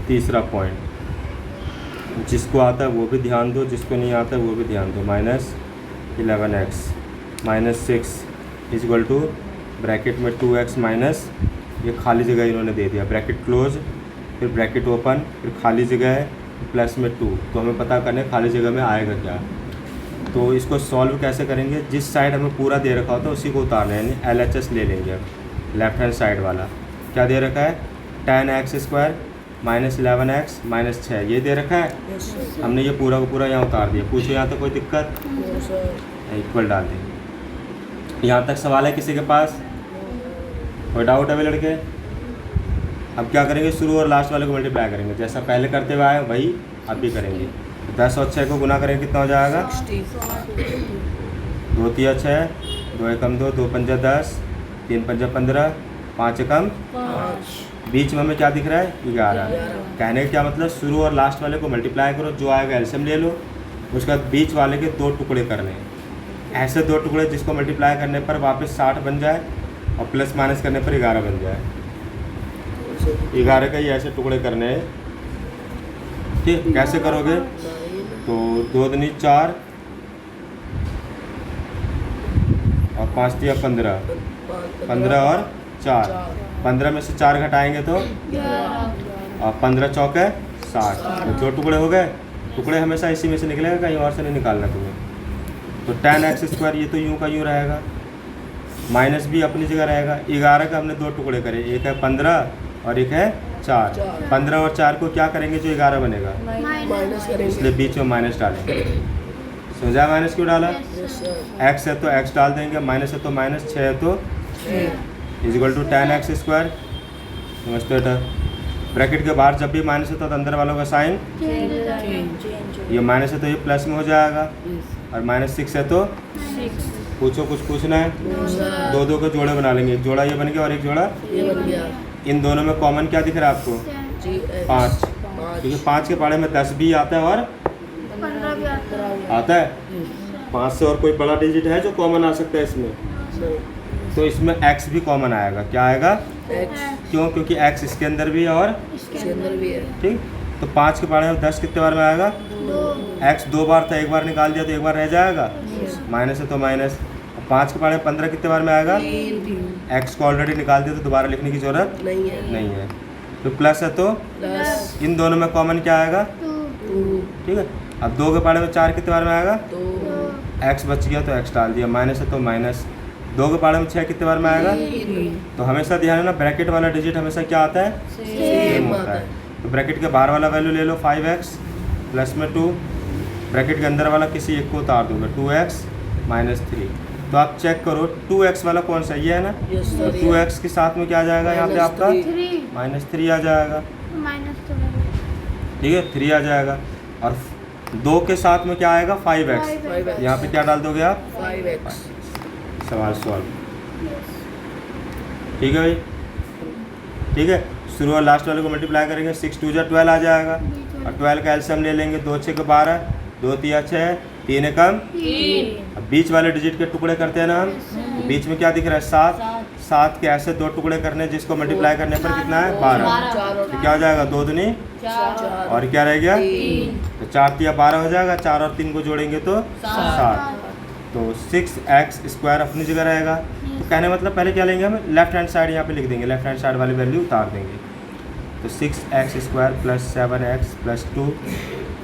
तीसरा पॉइंट, जिसको आता है वो भी ध्यान दो, जिसको नहीं आता है वो भी ध्यान दो। -11x -6 इक्वल टू ब्रैकेट में 2x माइनस, ये खाली जगह इन्होंने दे दिया, ब्रैकेट क्लोज, फिर ब्रैकेट ओपन, फिर खाली जगह है प्लस में 2। तो हमें पता करना है खाली जगह में आएगा क्या। तो इसको सॉल्व कैसे करेंगे, जिस साइड हमें पूरा दे रखा होता है उसी को उतारना है, यानी LHS ले लेंगे। लेफ्ट हैंड साइड वाला क्या दे रखा है, tan x स्क्वायर -11x -6 ये दे रखा है। हमने ये पूरा का पूरा यहाँ उतार दिया। पूछो यहाँ तक कोई दिक्कत, इक्वल डाल देंगे। यहाँ तक सवाल है किसी के पास, कोई डाउट है वे लड़के? अब क्या करेंगे, शुरू और लास्ट वाले को मल्टीप्लाई करेंगे, जैसा पहले करते हुए आए वही अब भी करेंगे। 10 और 6 को गुना करेंगे कितना हो जाएगा, 2 3 6, 2 एकम 2, 2 पंजा 10, 3 पंजा 15, 5 एकम 5। बीच में हमें क्या दिख रहा है, 11। कहने का क्या मतलब, शुरू और लास्ट वाले को मल्टीप्लाई करो, जो आएगा एलसीएम ले लो, उसके बाद बीच वाले के 2 टुकड़े करने हैं, ऐसे 2 टुकड़े जिसको मल्टीप्लाई करने पर वापस 60 बन जाए और प्लस माइनस करने पर 11 बन जाए। 11 का ही ऐसे टुकड़े करने हैं। ठीक, कैसे करोगे, तो 2 दूनी 4 और 5 तिया 15, 15 और 4, 15 में से 4 घटाएंगे तो और 15 चौके 60, तो 2 टुकड़े हो गए। टुकड़े हमेशा इसी में से निकलेगा, कहीं और से नहीं निकालना तुम्हें। तो tan x स्क्वायर ये तो यूँ का यूँ रहेगा, माइनस भी अपनी जगह रहेगा। 11 का हमने 2 टुकड़े करे, एक है 15 और एक है 4। 15 और 4 को क्या करेंगे जो 11 बनेगा, इसलिए बीच में माइनस डालेंगे। समझा माइनस क्यों डाला, x है तो x डाल देंगे, माइनस है तो माइनस, 6 है तो equal to tan x square. समझते बेटा, ब्रैकेट के बाहर जब भी माइनस होता है तो अंदर वालों का साइन, ये माइनस है तो ये प्लस में हो जाएगा, और -6 है तो पूछो कुछ पूछना है, 2 के जोड़े बना लेंगे, एक जोड़ा ये बन गया और एक जोड़ा ये बन गया। इन दोनों में कॉमन क्या दिख रहा है आपको, 5, क्योंकि 5 के पढ़े में 10 भी आता है और 15 भी आता है। 5 से और कोई बड़ा डिजिट है जो कॉमन आ सकता है इसमें, तो इसमें x भी कॉमन आएगा। क्या आएगा, क्यों, क्योंकि x इसके अंदर भी है और इसके अंदर भी है। ठीक, तो 5 के पढ़े में 10 कितने बार में आएगा, x 2 बार था, एक बार निकाल दिया तो एक बार रह जाएगा, माइनस है तो माइनस। 5 के पढ़े 15 कितने बार में आएगा, x को ऑलरेडी निकाल दिया तो दोबारा लिखने की जरूरत नहीं है। तो प्लस है तो इन दोनों में कॉमन क्या आएगा, 2। ठीक है। अब 2 के पढ़े में 4 कितने बार में आएगा, x बच गया तो x डाल दिया, माइनस है तो माइनस। 2 के पढ़े में 6 कितने बार में आएगा, तो हमेशा ध्यान है ना, ब्रैकेट वाला डिजिट हमेशा क्या आता है, सेम होता है। तो ब्रैकेट के बाहर वाला वैल्यू ले लो 5x प्लस में 2, ब्रैकेट के अंदर वाला किसी एक को उतार दोगे, 2x -3। तो आप चेक करो 2x वाला कौन सा, ये है ना, तो 2x के साथ में क्या आ जाएगा यहाँ पे आपका, -3 आ जाएगा, ठीक है, 3 आ जाएगा। और 2 के साथ में क्या आएगा, 5x, यहाँ पे क्या डाल दोगे आप, 5x। सवाल सॉल्व, ठीक है भाई, ठीक है। शुरू और लास्ट वाले को मल्टीप्लाई करेंगे, 6 2 जा 12 आ जाएगा, और 12 का एलसीएम ले लेंगे, 2 6 12, 2 3 6, 3 एकम 3। अब बीच वाले डिजिट के टुकड़े करते हैं ना हम, तो बीच में क्या दिख रहा है, 7। 7 के ऐसे 2 टुकड़े करने जिसको मल्टीप्लाई करने पर कितना है, 12। तो क्या हो जाएगा, 2 दूनी 4 और क्या रह गया, तो 4 3 12 हो जाएगा, 4 और 3 को जोड़ेंगे तो 7। तो 6x स्क्वायर अपनी जगह रहेगा। तो कहने मतलब पहले क्या लेंगे, हम लेफ्ट हैंड साइड यहाँ पे लिख देंगे, लेफ्ट हैंड साइड वाली वैल्यू उतार देंगे। तो 6x square plus 7x plus 2,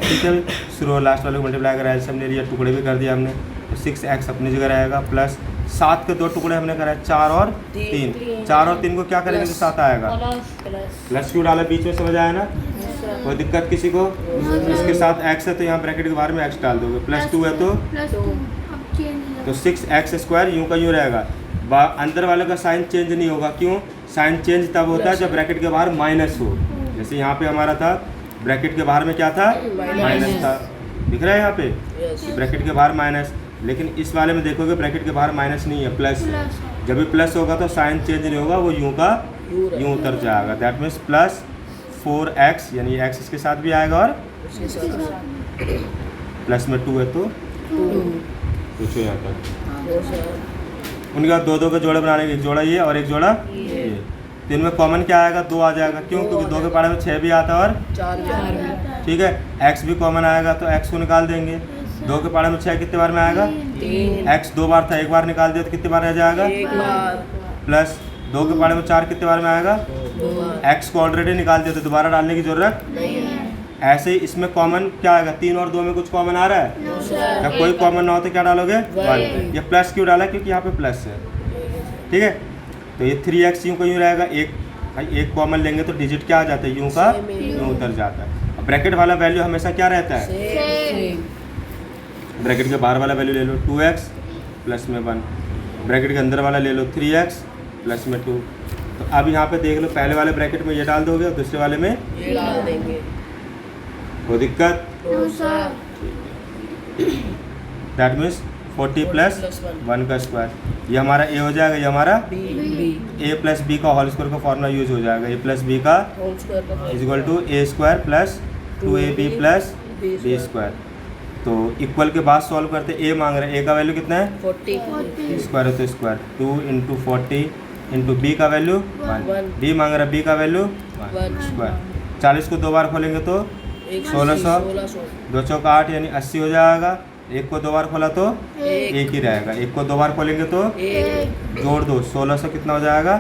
ठीक है। शुरू और लास्ट वाले को मल्टीप्लाई करा, एलसीएम ले लिया, टुकड़े भी कर दिया हमने, तो 6x अपनी जगह रहेगा, प्लस 7 के 2 टुकड़े हमने कराए, 4 और 3। 4 और 3 को क्या करेंगे तो 7 आएगा, प्लस क्यों डाला बीच में, समझ आया ना, कोई दिक्कत किसी को। इसके साथ x है तो यहाँ ब्रैकेट के बाहर में x डाल दोगे, प्लस 2 है तो 6x स्क्वायर यूँ का यूँ रहेगा, अंदर वाले का साइन चेंज नहीं होगा। क्यों, साइन चेंज तब होता है जब ब्रैकेट के बाहर माइनस हो। जैसे यहाँ पे हमारा था, ब्रैकेट के बाहर में क्या था, माइनस था, दिख रहा है यहाँ पे, ब्रैकेट के बाहर माइनस। लेकिन इस वाले में देखोगे ब्रैकेट के बाहर माइनस नहीं है, प्लस है। जब भी प्लस होगा तो साइन चेंज नहीं होगा, वो यूँ का यूँ उतर जाएगा। दैट मीन्स प्लस 4x, यानी x इसके साथ भी आएगा और प्लस में 2 है तो पूछो यहाँ पर। उनके बाद 2 के जोड़े बना लेंगे, एक जोड़ा ये और एक जोड़ा ये। तो इनमें कॉमन क्या आएगा, 2 आ जाएगा। क्यों? क्योंकि 2 के पहाड़े में 6 भी आता है और 4 भी। ठीक है, x भी कॉमन आएगा तो x को निकाल देंगे। 2 के पहाड़े में 6 कितने बार में आएगा, 3 x 2 बार था, एक बार निकाल दिया तो कितने बार रह जाएगा, 1 बार प्लस 2 के पहाड़े में 4 कितने बार में आएगा, 2 बार x को ऑलरेडी निकाल दिया तो दोबारा डालने की जरूरत। नहीं है। ऐसे ही इसमें कॉमन क्या आएगा, 3 और 2 में कुछ कॉमन आ रहा है, या कोई कॉमन ना हो तो क्या डालोगे, 1। ये प्लस क्यों डाला, क्योंकि यहाँ पे प्लस है। ठीक है, तो ये 3x यूँ का यूँ रहेगा, एक कॉमन लेंगे तो डिजिट क्या आ जाता है, यूँ का यूँ उतर जाता है। अब ब्रैकेट वाला वैल्यू हमेशा क्या रहता है, सेम। ब्रैकेट के बाहर वाला वैल्यू ले लो 2x प्लस में 1, ब्रैकेट के अंदर वाला ले लो 3x प्लस में 2। तो अब यहाँ पे देख लो, पहले वाले ब्रैकेट में ये डाल दोगे और दूसरे वाले में ये डाल देंगे। कोई दिक्कत, no sir. That means 40 plus 1 का स्क्वायर। ये हमारा a हो जाएगा, ये हमारा बी a प्लस बी का होल स्क्वायर का फॉर्मूला यूज हो जाएगा। a प्लस बी का होल स्क्वायर का is equal to a square plus 2ab plus b square. तो इक्वल के बाद सॉल्व करते, a मांग रहे हैं, a का वैल्यू कितना है, 40 स्क्वायर है तो स्क्वायर 2 इंटू 40 इंटू बी का वैल्यू 1, बी मांग रहा है, बी का वैल्यू 1 स्क्वायर। 40 को 2 बार खोलेंगे तो 1600, 2 चौका 8 यानी 80 हो जाएगा। 1 को 2 बार खोला तो 1 ही रहेगा, 1 को 2 बार खोलेंगे तो जोड़ दो, 1600 कितना हो जाएगा,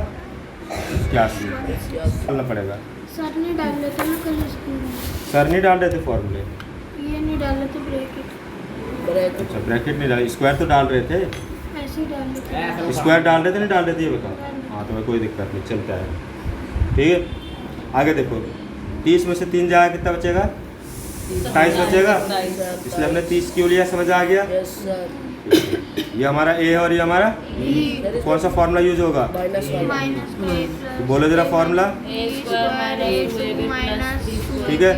81 डालना पड़ेगा। सर ने डाल लेते ना कल स्कूल में, सर नहीं डाल रहे थे फॉर्मूले, ये नहीं डाले थे ब्रैकेट, अच्छा ब्रैकेट नहीं डाल, स्क्वायर तो डाल रहे थे, ऐसे ही डाल लेते हैं। स्क्वायर डाल रहे थे नहीं डाल रहे थे, ये बताओ। हाँ तो कोई दिक्कत नहीं, चलता है। ठीक है, आगे देखो, 30 में से 3 जाएगा कितना बचेगा, 27 बचेगा। इसलिए हमने 30 क्यों लिया, समझ आ गया। Yes sir. ये हमारा ए है और ये हमारा, कौन सा फॉर्मूला यूज होगा, माइनस वाला माइनस ए प्लस बोलो जरा फॉर्मूला। ए स्क्वायर ए माइनस ठीक है,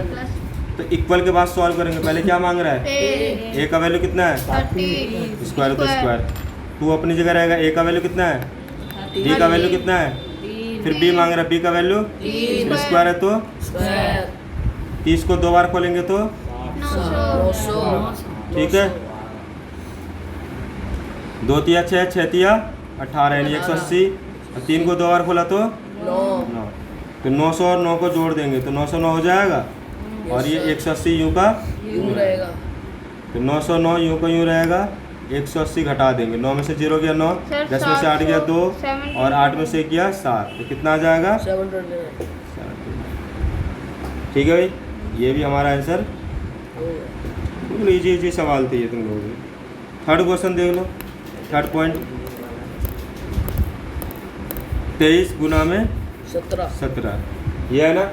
तो इक्वल के बाद सॉल्व करेंगे। पहले क्या मांग रहा है, ए ए का वैल्यू कितना है, 30 स्क्वायर तो स्क्वायर, 2 अपनी जगह रहेगा। ए का वैल्यू कितना है, बी का वैल्यू कितना है, फिर बी मांग रहा है, बी का वैल्यू स्क्वायर है तो स्क्वायर 30 को 2 बार खोलेंगे तो 900। ठीक है, 2 तिया 6, 6 तिया 18 यानी 180, और 3 को 2 बार खोला तो 9, तो 900 और 9 को जोड़ देंगे तो 909 हो जाएगा। और ये 180 यूँ का, यूं रहेगा। तो 909 यूँ का यूँ रहेगा, 180 घटा देंगे, 9 में से 0 गया 9, 10 में से 8 गया 2, और 8 में से गया 7, तो कितना आ जाएगा, 700 ठीक है भाई। ये भी हमारा आंसर, इजी सवाल थे ये तुम लोगों के। थर्ड क्वेश्चन देख लो, थर्ड पॉइंट, 23 गुना में 17, ये है ना।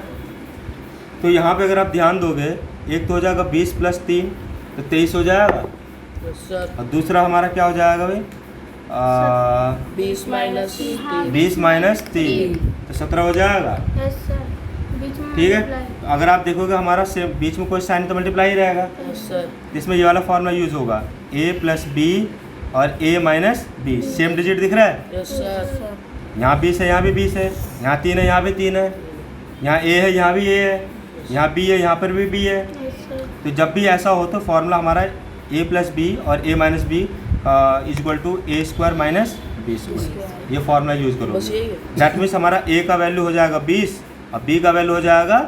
तो यहाँ पे अगर आप ध्यान दोगे, एक तो हो जाएगा 20 प्लस 3 तो 23 हो जाएगा, सर। और दूसरा हमारा क्या हो जाएगा भाई, 20 माइनस 20 माइनस 3 तो 17 हो जाएगा। यस सर, बीच में ठीक है, multiply। तो अगर आप देखोगे हमारा सेम बीच में कोई साइन तो मल्टीप्लाई ही रहेगा, सर। जिसमें ये वाला फॉर्मूला यूज होगा, a प्लस बी और a minus b, same digit दिख रहा है, यस सर। यहाँ 20 है, यहाँ भी 20 है, यहाँ 3 है, यहाँ भी 3 है, यहाँ a है, यहाँ भी a है, यहाँ b है, यहाँ पर भी b है। यस सर, तो जब भी ऐसा हो तो फॉर्मूला हमारा a प्लस बी और a minus b is equal to a square minus b square, ये फॉर्मूला यूज बस करोगे। यही है। दैट मीन्स हमारा a का वैल्यू हो जाएगा 20 और b का वैल्यू हो जाएगा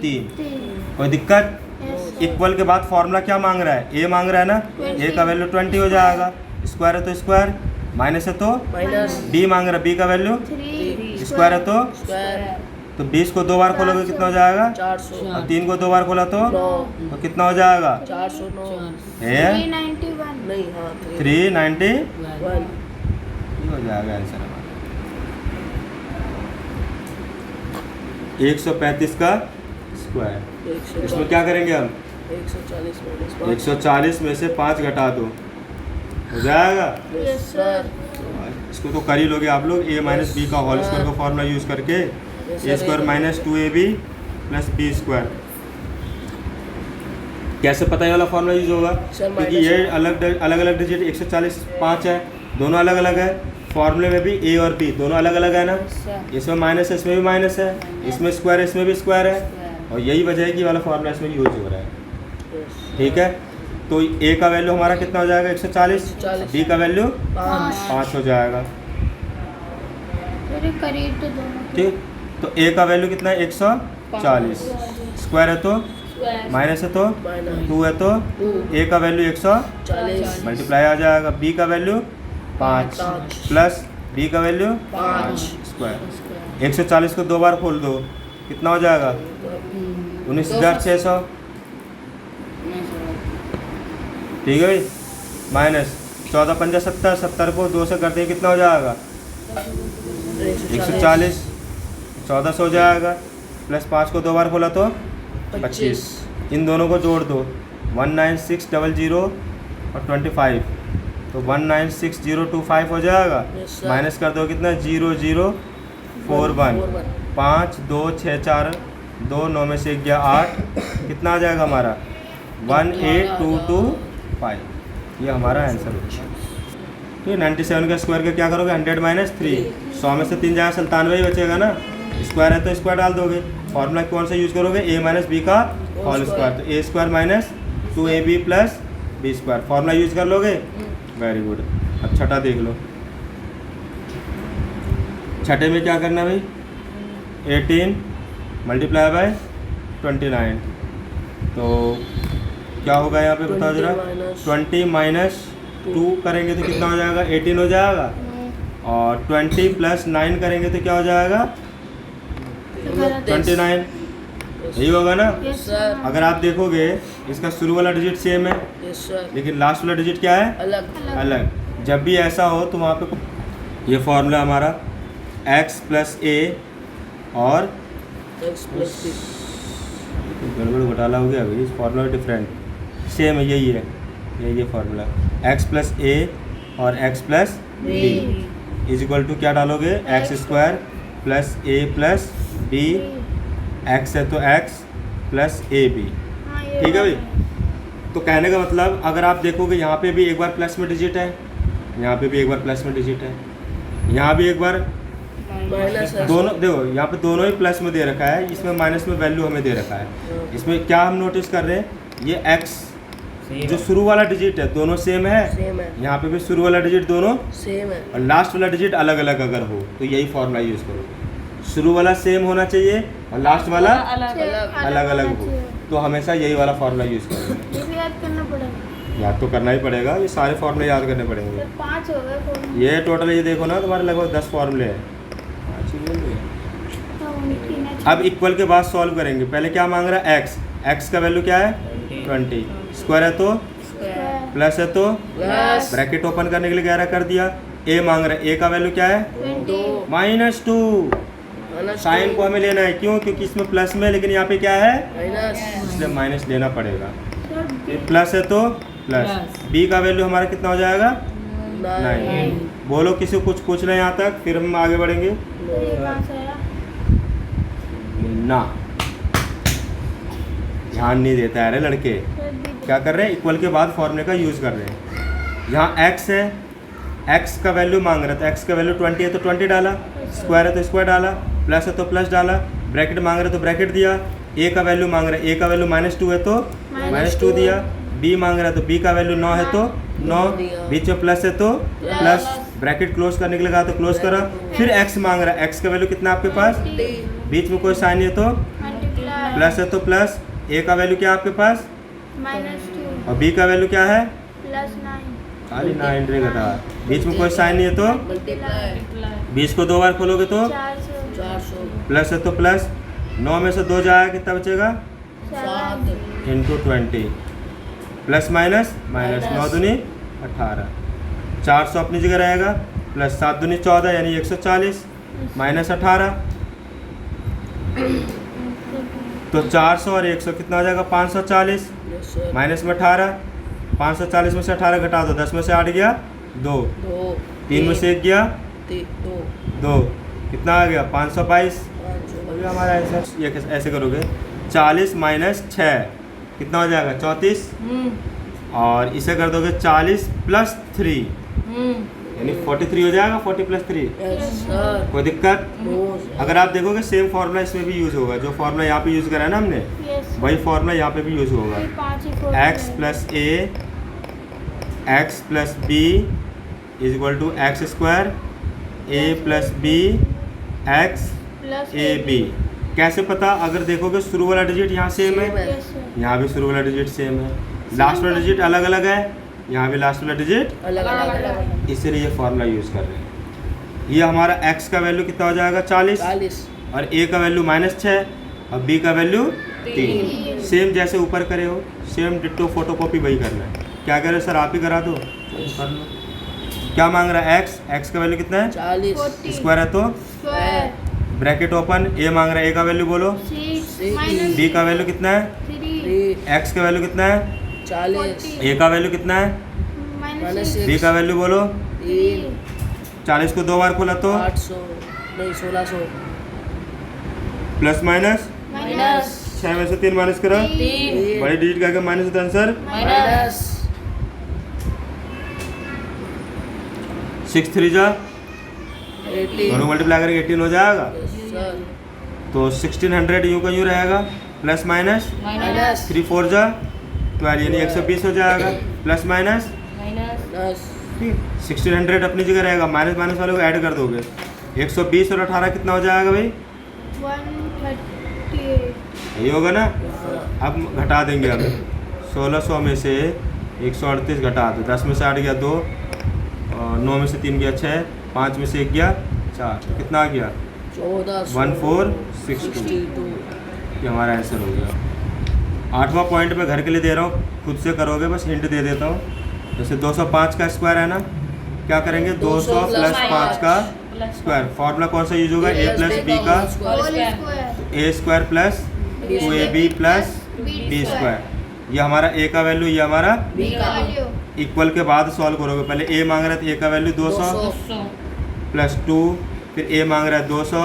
3। 3 कोई दिक्कत, यस इक्वल के बाद फॉर्मूला क्या मांग रहा है, a मांग रहा है ना, a का वैल्यू 20 हो जाएगा, स्क्वायर है तो स्क्वायर, माइनस है तो माइनस b मांग रहा है, b का वैल्यू 3 स्क्वायर है तो स्क्वायर तो 20 को 2 बार खोलोगे कितना हो जाएगा, 400 और 3 को 2 बार खोला तो 9 तो कितना हो जाएगा, 409 है 391 नहीं, हाँ 391 1 हो जाएगा आंसर हमारा। 135 का स्क्वायर, इसमें क्या करेंगे हम, 140 माइनस 140 में से 5 घटा दो, हो जाएगा। Yes sir. इसको तो कर ही लोगे आप लोग, a माइनस बी का होल स्क्वायर का फॉर्मूला यूज करके, A square minus 2ab plus B square. कैसे पता ये वाला फॉर्मूला यूज होगा, सर, क्योंकि माइनस ये अलग अलग डिजिट 140 5 है, दोनों अलग अलग है, फॉर्मूले में भी a और b दोनों अलग अलग है ना, इसमें माइनस है, इसमें भी माइनस है, इसमें स्क्वायर है, इसमें भी स्क्वायर है, और यही वजह है कि वाला फॉर्मूला इसमें यूज हो रहा है। ठीक है, तो a का वैल्यू हमारा कितना हो जाएगा 140, b का वैल्यू 5 हो जाएगा। मेरे करीब तो दोनों के। ठीक, तो ए का वैल्यू कितना है 140, स्क्वायर है तो माइनस है तो माइनस 2 है तो ए का वैल्यू 140 40 मल्टीप्लाई आ जाएगा, बी का वैल्यू 5 प्लस बी का वैल्यू 5 स्क्वायर। 140 को 2 बार खोल दो, कितना हो जाएगा 19,600। ठीक है भाई, माइनस 14 पंजा 70, 70 को 2 से कर दें कितना हो जाएगा 140, 1400 हो जाएगा, प्लस 5 को 2 बार खोला तो 25। इन दोनों को जोड़ दो, 19600 और 25, तो 196025 हो जाएगा। Yes, sir. माइनस कर दो कितना 0041, 5 2 6 4 2 9 में से 1 गया 8, कितना आ जाएगा हमारा 18225। ये हमारा आंसर होगा। तो 97 का स्क्वायर का क्या करोगे 100 माइनस 3, 100 में से 3 जाएगा 97 ही बचेगा ना, स्क्वायर है तो स्क्वायर डाल दोगे। फॉर्मूला कौन सा यूज़ करोगे a माइनस बी का होल स्क्वायर, तो a square minus 2ab plus B square, formula use कर लोगे। Very good. अब छठा देख लो, छठे में क्या करना भाई 18 मल्टीप्लाई बाय 29, तो क्या होगा यहाँ पे बताओ जरा 20 माइनस 2 करेंगे तो कितना हो जाएगा 18 हो जाएगा, और 20 प्लस 9 करेंगे तो क्या हो जाएगा 29, यही होगा ना। यस सर अगर आप देखोगे इसका शुरू वाला डिजिट सेम है यस सर लेकिन लास्ट वाला डिजिट क्या है अलग अलग। जब भी ऐसा हो तो वहाँ पे ये फॉर्मूला हमारा x प्लस ए और x प्लस b गड़बड़ घोटाला हो गया भाई, इस फॉर्मूला डिफरेंट सेम है, यही है ये फार्मूला x प्लस ए और x plus b is equal to क्या डालोगे x square plus a plus b, x है तो x प्लस ए बी। ठीक है भाई, तो कहने का मतलब अगर आप देखोगे यहाँ पे भी एक बार प्लस में डिजिट है, यहाँ पे भी एक बार प्लस में डिजिट है, यहाँ भी एक बार माइनस है दोनों देखो यहाँ पे दोनों ही प्लस में दे रखा है, इसमें माइनस में वैल्यू हमें दे रखा है। इसमें क्या हम नोटिस कर रहे हैं ये x जो शुरू वाला डिजिट है दोनों सेम है, सेम है यहाँ पे भी शुरू वाला डिजिट दोनों सेम है और लास्ट वाला डिजिट अलग अलग अगर हो तो यही फॉर्मूला यूज़ करो, शुरू वाला सेम होना चाहिए और लास्ट वाला अलग अलग हो, तो हमेशा यही वाला फार्मूला यूज़ करेंगे। इसे याद करना पड़ेगा, याद तो करना ही पड़ेगा, ये सारे फार्मूले याद करने पड़ेंगे। फिर 5 हो गए फॉर्मूले। ये टोटल ये देखो ना तुम्हारे लगभग 10 फार्मूले हैं। पाँच ही बोल रहे हैं। तो उनकी ना अब इक्वल के बाद सॉल्व करेंगे, पहले क्या मांग रहा है x का वैल्यू क्या है 20, स्क्वायर है तो स्क्वायर प्लस है तो प्लस ब्रैकेट ओपन करने के लिए 11 कर दिया, a मांग रहा है a का वैल्यू क्या है 20 -2, साइन को हमें लेना है क्यों, क्योंकि इसमें प्लस में लेकिन यहाँ पे क्या है माइनस इसलिए माइनस लेना पड़ेगा। सर, प्लस है तो प्लस, b का वैल्यू हमारा कितना हो जाएगा 9। बोलो किसी को कुछ पूछना है यहाँ तक, फिर हम आगे बढ़ेंगे। तो ये कहाँ से आया? ना ध्यान नहीं देता है रे लड़के, सर, भी- क्या कर रहे हैं इक्वल के बाद फॉर्मूले का यूज़ कर रहे हैं। यहाँ x है, x का वैल्यू मांग रहा था, x का वैल्यू 20 है तो 20 डाला, स्क्वायर है तो स्क्वायर डाला, प्लस है तो प्लस डाला, ब्रैकेट मांग रहे तो ब्रैकेट दिया, a का वैल्यू मांग रहे a का वैल्यू -2 है तो -2 दिया, b मांग रहा है तो b का वैल्यू 9 है तो 9, बीच में प्लस है तो प्लस, ब्रैकेट क्लोज करने के लिए कहा तो क्लोज करा, फिर x मांग रहा है, x का वैल्यू कितना आपके पास, बीच में कोई साइन नहीं है तो मल्टीप्लाई प्लस है तो प्लस, a का वैल्यू क्या है आपके पास -2 और b का वैल्यू क्या है +9 खाली 9 रहेगा था, बीच में कोई साइन नहीं है तो मल्टीप्लाई 20 को 2 बार खोलोगे तो 400 400 प्लस है तो प्लस, 9 में से 2 जाएगा कितना बचेगा 7 इंटू 20 प्लस माइनस माइनस 9 दूनी 18, 400 अपनी जगह रहेगा, प्लस 7 दूनी 14 यानी 140 माइनस 18, तो 400 और 100 कितना हो जाएगा 540, यस सर माइनस में 18, 540 में से 18 घटा दो, 10 में से 8 गया 2, 2 3 में से 1 गया 2 2, कितना आ गया 522। 500 अभी हमारा आंसर ये ऐसे करोगे 40 माइनस 6 कितना हो जाएगा 34, और इसे कर दोगे 40 प्लस 3 यानी 43 हो जाएगा, 40 प्लस 3 यस सर कोई दिक्कत। नो अगर आप देखोगे सेम फार्मूला इसमें भी यूज़ होगा, जो फार्मूला यहाँ पे यूज़ करा है ना हमने यस वही फार्मूला यहाँ पे भी यूज़ होगा। फिर 5 ही फॉर्मूले x plus a x plus b is equal to x square a plus b x plus a b. कैसे पता? अगर देखोगे शुरू वाला डिजिट यहाँ सेम है, यस सर। यहाँ भी शुरू वाला डिजिट सेम है, लास्ट वाला डिजिट अलग अलग है, यहाँ भी लास्ट वाला डिजिट, अलग अलग इसलिए ये फॉर्मूला यूज़ कर रहे हैं। ये हमारा x का वैल्यू कितना हो जाएगा 40 40 और a का वैल्यू -6 और b का वैल्यू 3। सेम जैसे ऊपर करे हो सेम डिट्टो फोटोकॉपी वही करना है। क्या करे सर? आप ही करा दो, कर लो। क्या मांग रहा है? x का वैल्यू कितना है? 40 स्क्वायर है तो स्क्वायर ब्रैकेट ओपन। a मांग रहा है, a का वैल्यू बोलो। 6 माइनस b का वैल्यू कितना है? 3 x का वैल्यू कितना है? 40 a का वैल्यू कितना है? माइनस b का वैल्यू बोलो। 3 40 को 2 बार खोला तो 800 नहीं 1600 प्लस माइनस माइनस 6 में से 3 माइनस करो, 3 बड़ी डिजिट करके माइनस होता है आंसर। माइनस 6 3 जा 18 दोनों मल्टीप्लाई करके 18 हो जाएगा। सर तो 1600 यूँ का यूँ रहेगा, प्लस माइनस माइनस 3 4 जा 12 यानी 120 हो जाएगा, प्लस माइनस 1600 अपनी जगह रहेगा, माइनस माइनस वाले को ऐड कर दोगे। 120 और 18 कितना हो जाएगा भाई? 138 यही होगा ना। अब घटा देंगे हम 1600 में से 138 घटा दो, 10 में से 8 गया 2 और 9 में से 3 गया 6, 5 में से 1 गया 4, कितना आ गया? 1462। ये हमारा आंसर हो गया। 8वां पॉइंट मैं घर के लिए दे रहा हूँ, खुद से करोगे, बस हिंट दे देता हूँ। जैसे 205 का स्क्वायर है ना, क्या करेंगे? 200 प्लस 5 का स्क्वायर। फॉर्मूला कौन सा यूज होगा? a प्लस b का whole square a square plus 2ab plus b square. ये हमारा a का वैल्यू, ये हमारा B का वैल्यू इक्वल के बाद सॉल्व करोगे। पहले a मांग रहा है तो a का वैल्यू 200 प्लस 2, फिर a मांग रहा है 200,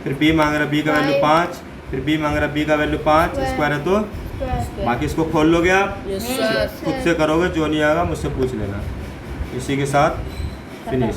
फिर b मांग रहा है b का वैल्यू 5, फिर b मांग रहा है b का वैल्यू 5 स्क्वायर है तो स्क्वायर बाकी इसको खोल लोगे आप, यस सर खुद से करोगे, जो नहीं आएगा मुझसे पूछ लेना। इसी के साथ फिनिश।